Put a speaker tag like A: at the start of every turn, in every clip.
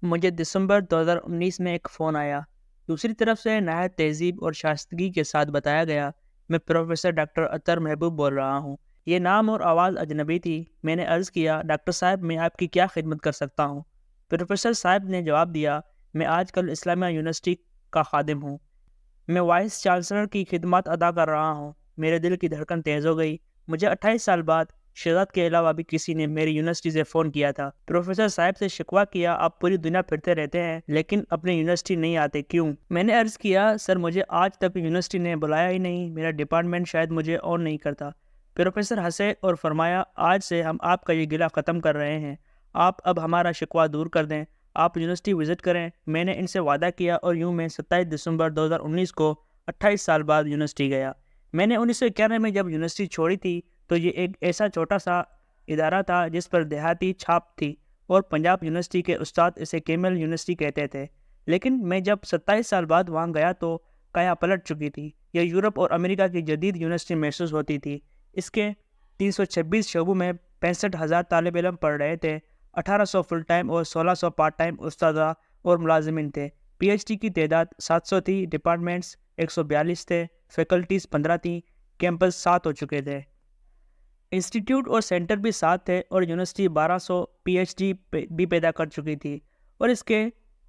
A: مجھے دسمبر 2019 میں ایک فون آیا۔ دوسری طرف سے نہایت تہذیب اور شائستگی کے ساتھ بتایا گیا، میں پروفیسر ڈاکٹر اطہر محبوب بول رہا ہوں۔ یہ نام اور آواز اجنبی تھی۔ میں نے عرض کیا، ڈاکٹر صاحب میں آپ کی کیا خدمت کر سکتا ہوں؟ پروفیسر صاحب نے جواب دیا، میں آج کل اسلامیہ یونیورسٹی کا خادم ہوں۔ میں وائس چانسلر کی خدمات ادا کر رہا ہوں۔ میرے دل کی دھڑکن تیز ہو گئی۔ مجھے 28 سال بعد شہزاد کے علاوہ بھی کسی نے میری یونیورسٹی سے فون کیا تھا۔ پروفیسر صاحب سے شکوہ کیا، آپ پوری دنیا پھرتے رہتے ہیں لیکن اپنے یونیورسٹی نہیں آتے، کیوں؟ میں نے عرض کیا، سر مجھے آج تک یونیورسٹی نے بلایا ہی نہیں، میرا ڈپارٹمنٹ شاید مجھے آن نہیں کرتا۔ پروفیسر ہنسے اور فرمایا، آج سے ہم آپ کا یہ گلہ ختم کر رہے ہیں۔ آپ اب ہمارا شکوہ دور کر دیں، آپ یونیورسٹی وزٹ کریں۔ میں نے ان سے وعدہ کیا اور یوں میں 27 دسمبر 2019 کو 28 سال بعد یونیورسٹی گیا۔ میں نے 1991 میں جب یونیورسٹی چھوڑی تھی تو یہ ایک ایسا چھوٹا سا ادارہ تھا جس پر دیہاتی چھاپ تھی، اور پنجاب یونیورسٹی کے استاد اسے کیمل یونیورسٹی کہتے تھے۔ لیکن میں جب 27 سال بعد وہاں گیا تو کایا پلٹ چکی تھی۔ یہ یورپ اور امریکہ کی جدید یونیورسٹی محسوس ہوتی تھی۔ اس کے 326 شعبوں میں 65,000 طالب علم پڑھ رہے تھے، 1800 فل ٹائم اور 1600 پارٹ ٹائم اساتذہ اور ملازمین تھے۔ پی ایچ ڈی کی تعداد 700 تھی، ڈپارٹمنٹس 142 تھے، فیکلٹیز 15 تھیں، کیمپس 7 ہو چکے تھے، انسٹیٹیوٹ اور سینٹر بھی 7 تھے، اور یونیورسٹی 1200 پی ایچ ڈی بھی پیدا کر چکی تھی، اور اس کے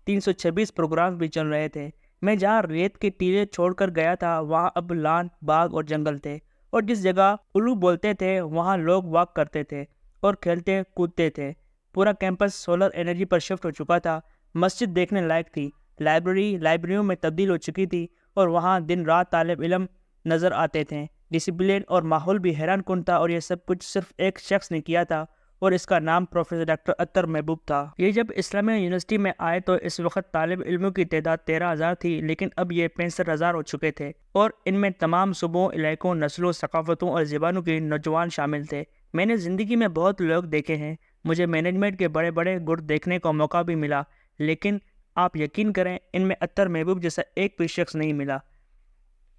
A: 326 پروگرام بھی چل رہے تھے۔ میں جہاں ریت کے ٹیلے چھوڑ کر گیا تھا وہاں اب لان، باغ اور جنگل تھے، اور جس جگہ الو بولتے تھے وہاں لوگ واک کرتے تھے اور کھیلتے کودتے تھے۔ پورا کیمپس سولر انرجی پر شفٹ ہو چکا تھا۔ مسجد دیکھنے لائق تھی، لائبریریوں میں تبدیل ہو چکی تھی، اور وہاں دن رات طالب علم نظر آتے تھے۔ ڈسپلن اور ماحول بھی حیران کن تھا، اور یہ سب کچھ صرف ایک شخص نے کیا تھا، اور اس کا نام پروفیسر ڈاکٹر اطہر محبوب تھا۔ یہ جب اسلامیہ یونیورسٹی میں آئے تو اس وقت طالب علموں کی تعداد 13,000 تھی، لیکن اب یہ 65,000 ہو چکے تھے، اور ان میں تمام صوبوں، علاقوں، نسلوں، ثقافتوں اور زبانوں کے نوجوان شامل تھے۔ میں نے زندگی میں بہت لوگ دیکھے ہیں، مجھے مینجمنٹ کے بڑے بڑے گٹ دیکھنے کا موقع بھی ملا، لیکن آپ یقین کریں ان میں اطہر محبوب جیسا ایک بھی شخص نہیں ملا۔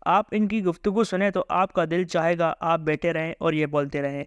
A: آپ ان کی گفتگو سنیں تو آپ کا دل چاہے گا آپ بیٹھے رہیں اور یہ بولتے رہیں۔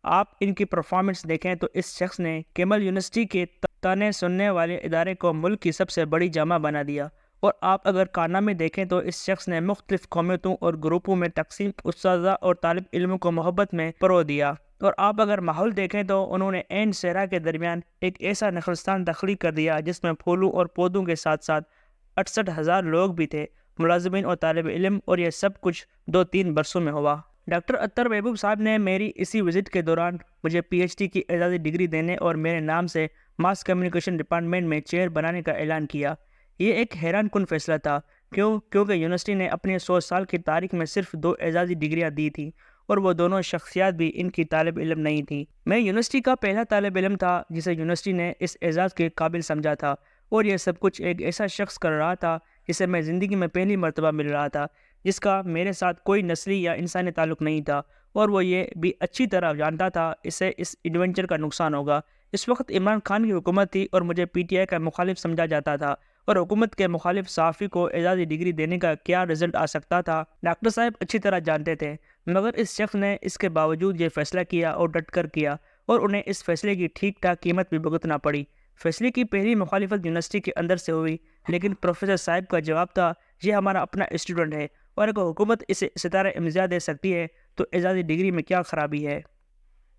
A: آپ ان کی پرفارمنس دیکھیں تو اس شخص نے کیمل یونیورسٹی کے تانے سننے والے ادارے کو ملک کی سب سے بڑی جامع بنا دیا، اور آپ اگر کارنامے دیکھیں تو اس شخص نے مختلف قومیتوں اور گروپوں میں تقسیم اساتذہ اور طالب علموں کو محبت میں پرو دیا، اور آپ اگر ماحول دیکھیں تو انہوں نے عین صحرا کے درمیان ایک ایسا نخلستان تخلیق کر دیا جس میں پھولوں اور پودوں کے ساتھ ساتھ 68,000 لوگ بھی تھے، ملازمین اور طالب علم، اور یہ سب کچھ 2-3 برسوں میں ہوا۔ ڈاکٹر اطہر محبوب صاحب نے میری اسی وزٹ کے دوران مجھے پی ایچ ڈی کی اعزازی ڈگری دینے اور میرے نام سے ماس کمیونیکیشن ڈپارٹمنٹ میں چیئر بنانے کا اعلان کیا۔ یہ ایک حیران کن فیصلہ تھا، کیونکہ یونیورسٹی نے اپنے 100 سال کی تاریخ میں صرف 2 اعزازی ڈگریاں دی تھیں، اور وہ دونوں شخصیات بھی ان کی طالب علم نہیں تھیں۔ میں یونیورسٹی کا پہلا طالب علم تھا جسے یونیورسٹی نے اس اعزاز کے قابل سمجھا تھا، اور یہ سب کچھ ایک ایسا شخص کر رہا تھا جسے میں زندگی میں پہلی مرتبہ مل رہا تھا، جس کا میرے ساتھ کوئی نسلی یا انسانی تعلق نہیں تھا، اور وہ یہ بھی اچھی طرح جانتا تھا اسے اس ایڈونچر کا نقصان ہوگا۔ اس وقت عمران خان کی حکومت تھی اور مجھے پی ٹی آئی کا مخالف سمجھا جاتا تھا، اور حکومت کے مخالف صحافی کو اعزازی ڈگری دینے کا کیا رزلٹ آ سکتا تھا ڈاکٹر صاحب اچھی طرح جانتے تھے، مگر اس شخص نے اس کے باوجود یہ فیصلہ کیا اور ڈٹ کر کیا، اور انہیں اس فیصلے کی ٹھیک ٹھاک قیمت بھی بھگتنا پڑی۔ فیصلے کی پہلی مخالفت یونیورسٹی کے اندر سے ہوئی، لیکن پروفیسر صاحب کا جواب تھا، یہ ہمارا اپنا اسٹوڈنٹ ہے، اور اگر حکومت اسے ستارہ امتیاز دے سکتی ہے تو اعزازی ڈگری میں کیا خرابی ہے۔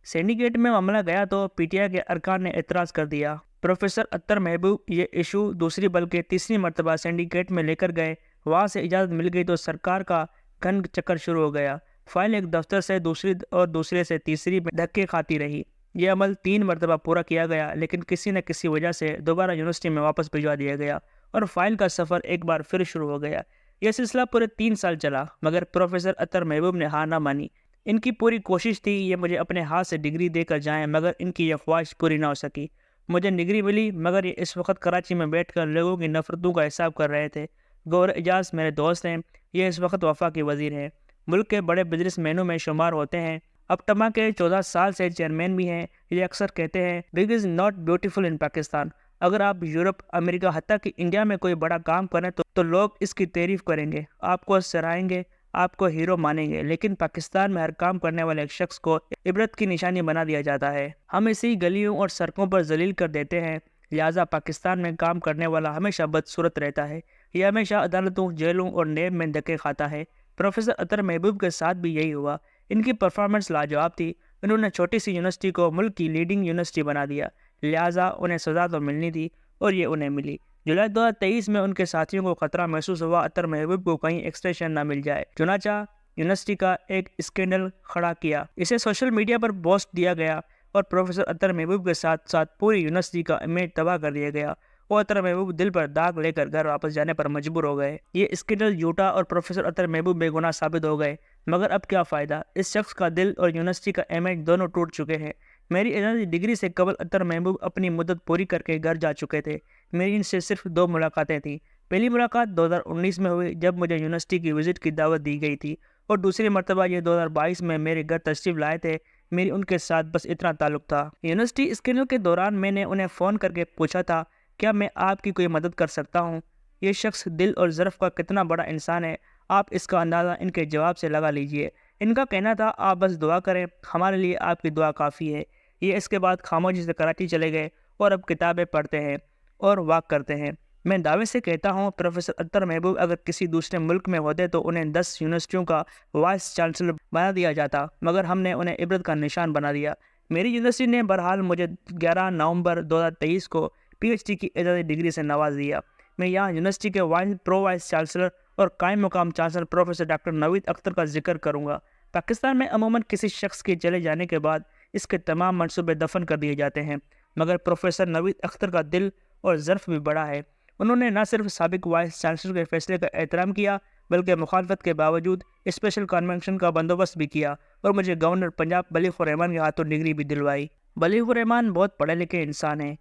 A: سینڈیکیٹ میں معاملہ گیا تو پی ٹی آئی کے ارکان نے اعتراض کر دیا۔ پروفیسر اطہر محبوب یہ ایشو دوسری بلکہ تیسری مرتبہ سینڈیکیٹ میں لے کر گئے۔ وہاں سے اجازت مل گئی تو سرکار کا گھن چکر شروع ہو گیا۔ فائل ایک دفتر سے دوسری اور دوسرے سے تیسری میں دھکے کھاتی رہی۔ یہ عمل 3 مرتبہ پورا کیا گیا، لیکن کسی نہ کسی وجہ سے دوبارہ یونیورسٹی میں واپس بھجوا دیا گیا، اور فائل کا سفر ایک بار پھر شروع ہو گیا۔ یہ سلسلہ پورے 3 سال چلا، مگر پروفیسر اطہر محبوب نے ہار نہ مانی۔ ان کی پوری کوشش تھی یہ مجھے اپنے ہاتھ سے ڈگری دے کر جائیں، مگر ان کی یہ خواہش پوری نہ ہو سکی۔ مجھے ڈگری ملی، مگر یہ اس وقت کراچی میں بیٹھ کر لوگوں کی نفرتوں کا حساب کر رہے تھے۔ گوہر اعجاز میرے دوست ہیں، یہ اس وقت وفاقی وزیر ہیں، ملک کے بڑے بزنس مینوں میں شمار ہوتے ہیں، اپٹما کے 14 سال سے چیئرمین بھی ہیں۔ یہ اکثر کہتے ہیں بگ از ناٹ بیوٹیفل ان پاکستان۔ اگر آپ یورپ، امریکہ، حتیٰ کہ انڈیا میں کوئی بڑا کام کریں تو لوگ اس کی تعریف کریں گے، آپ کو سراہیں گے، آپ کو ہیرو مانیں گے، لیکن پاکستان میں ہر کام کرنے والے ایک شخص کو عبرت کی نشانی بنا دیا جاتا ہے۔ ہم اسی گلیوں اور سڑکوں پر ذلیل کر دیتے ہیں، لہٰذا پاکستان میں کام کرنے والا ہمیشہ بدصورت رہتا ہے، یہ ہمیشہ عدالتوں، جیلوں اور نیب میں دھکے کھاتا ہے۔ پروفیسر اطہر محبوب کے ساتھ بھی یہی ہوا۔ ان کی پرفارمنس لاجواب تھی، انہوں نے چھوٹی سی یونیورسٹی کو ملک کی لیڈنگ یونیورسٹی بنا دیا، لہٰذا انہیں سزا تو ملنی تھی اور یہ انہیں ملی۔ جولائی 2023 میں ان کے ساتھیوں کو خطرہ محسوس ہوا اطہر محبوب کو کہیں ایکسٹینشن نہ مل جائے، چنانچہ یونیورسٹی کا ایک اسکینڈل کھڑا کیا، اسے سوشل میڈیا پر پوسٹ دیا گیا اور پروفیسر اطہر محبوب کے ساتھ ساتھ پوری یونیورسٹی کا امیج تباہ کر دیا گیا اور اطہر محبوب دل پر داغ لے کر گھر واپس جانے پر مجبور ہو گئے۔ یہ اسکینڈل جھوٹا اور پروفیسر اطہر محبوب بے گناہ ثابت ہو گئے، مگر اب کیا فائدہ، اس شخص کا دل اور یونیورسٹی کا امیج دونوں ٹوٹ چکے ہیں۔ میری اعزازی ڈگری سے قبل اطہر محبوب اپنی مدت پوری کر کے گھر جا چکے تھے۔ میری ان سے صرف 2 ملاقاتیں تھیں۔ پہلی ملاقات 2019 میں ہوئی جب مجھے یونیورسٹی کی وزٹ کی دعوت دی گئی تھی، اور دوسری مرتبہ یہ 2022 میں میرے گھر تشریف لائے تھے۔ میری ان کے ساتھ بس اتنا تعلق تھا۔ یونیورسٹی اسکینڈل کے دوران میں نے انہیں فون کر کے پوچھا تھا، کیا میں آپ کی کوئی مدد کر سکتا ہوں؟ یہ شخص دل اور ظرف کا کتنا بڑا انسان ہے، آپ اس کا اندازہ ان کے جواب سے لگا لیجئے۔ ان کا کہنا تھا، آپ بس دعا کریں، ہمارے لیے آپ کی دعا کافی ہے۔ یہ اس کے بعد خاموشی سے کراچی چلے گئے اور اب کتابیں پڑھتے ہیں اور واک کرتے ہیں۔ میں دعوے سے کہتا ہوں، پروفیسر اطہر محبوب اگر کسی دوسرے ملک میں ہوتے تو انہیں 10 یونیورسٹیوں کا وائس چانسلر بنا دیا جاتا، مگر ہم نے انہیں عبرت کا نشان بنا دیا۔ میری یونیورسٹی نے بہرحال مجھے 11 نومبر 2023 کو پی ایچ ڈی کی اعزازی ڈگری سے نواز دیا۔ میں یہاں یونیورسٹی کے وائس چانسلر اور قائم مقام چانسلر پروفیسر ڈاکٹر نوید اختر کا ذکر کروں گا۔ پاکستان میں عموماً کسی شخص کے چلے جانے کے بعد اس کے تمام منصوبے دفن کر دیے جاتے ہیں، مگر پروفیسر نوید اختر کا دل اور ظرف بھی بڑا ہے۔ انہوں نے نہ صرف سابق وائس چانسلر کے فیصلے کا احترام کیا، بلکہ مخالفت کے باوجود اسپیشل کنونشن کا بندوبست بھی کیا اور مجھے گورنر پنجاب بلیغ الرحمان کے ہاتھوں ڈگری بھی دلوائی۔ بلیغ الرحمان بہت پڑھے لکھے انسان ہیں،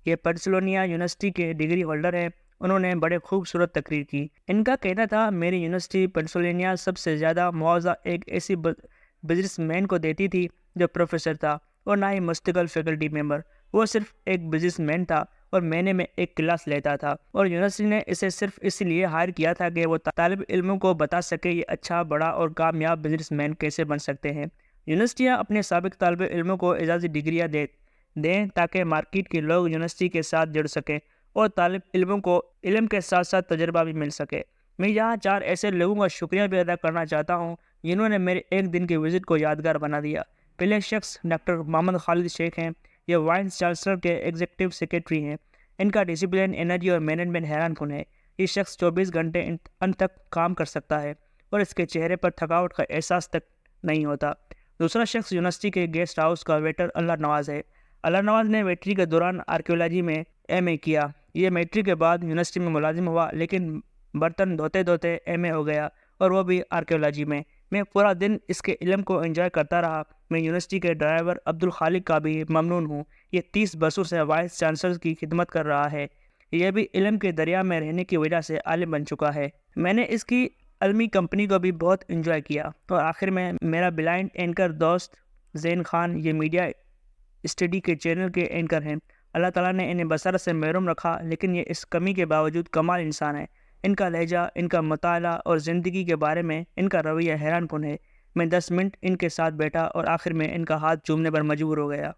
A: یہ پینسلوانیا یونیورسٹی کے ڈگری ہولڈر ہیں۔ انہوں نے بڑے خوبصورت تقریر کی۔ ان کا کہنا تھا، میری یونیورسٹی پینسلوانیا سب سے زیادہ معاوضہ ایک ایسی بزنس مین کو دیتی تھی جو پروفیسر تھا اور نہ ہی مستقل فیکلٹی ممبر۔ وہ صرف ایک بزنس مین تھا اور مہینے میں ایک کلاس لیتا تھا، اور یونیورسٹی نے اسے صرف اس لیے ہائر کیا تھا کہ وہ طالب علموں کو بتا سکے یہ اچھا، بڑا اور کامیاب بزنس مین کیسے بن سکتے ہیں۔ یونیورسٹیاں اپنے سابق طالب علموں کو اعزازی ڈگریاں دیں تاکہ مارکیٹ کے لوگ یونیورسٹی کے ساتھ جڑ سکیں اور طالب علموں کو علم کے ساتھ ساتھ تجربہ بھی مل سکے۔ میں یہاں 4 ایسے لوگوں کا شکریہ بھی ادا کرنا چاہتا ہوں جنہوں نے میرے ایک دن کی وزٹ کو یادگار بنا دیا۔ پہلے شخص ڈاکٹر محمد خالد شیخ ہیں، یہ وائس چانسلر کے ایگزیکٹو سیکرٹری ہیں۔ ان کا ڈسپلن، انرجی اور مینجمنٹ حیران کن ہے۔ یہ شخص 24 گھنٹے ان تک کام کر سکتا ہے اور اس کے چہرے پر تھکاوٹ کا احساس تک نہیں ہوتا۔ دوسرا شخص یونیورسٹی کے گیسٹ ہاؤس کا ویٹر اللہ نواز ہے۔ اللہ نواز نے میٹرک کے دوران آرکیولوجی میں ایم اے کیا۔ یہ میٹرک کے بعد یونیورسٹی میں ملازم ہوا، لیکن برتن دھوتے دھوتے ایم اے ہو گیا، اور وہ بھی آرکیولوجی میں۔ میں پورا دن اس کے علم کو انجوائے کرتا رہا۔ میں یونیورسٹی کے ڈرائیور عبدالخالق کا بھی ممنون ہوں، یہ 30 برسوں سے وائس چانسلر کی خدمت کر رہا ہے۔ یہ بھی علم کے دریا میں رہنے کی وجہ سے عالم بن چکا ہے۔ میں نے اس کی علمی کمپنی کو بھی بہت انجوائے کیا۔ اور آخر میں میرا بلائنڈ اینکر دوست زین خان، یہ میڈیا اسٹڈی کے چینل کے اینکر ہیں۔ اللہ تعالیٰ نے انہیں بصارت سے محروم رکھا، لیکن یہ اس کمی کے باوجود کمال انسان ہے۔ ان کا لہجہ، ان کا مطالعہ اور زندگی کے بارے میں ان کا رویہ حیران کن ہے۔ میں 10 منٹ ان کے ساتھ بیٹھا اور آخر میں ان کا ہاتھ چومنے پر مجبور ہو گیا۔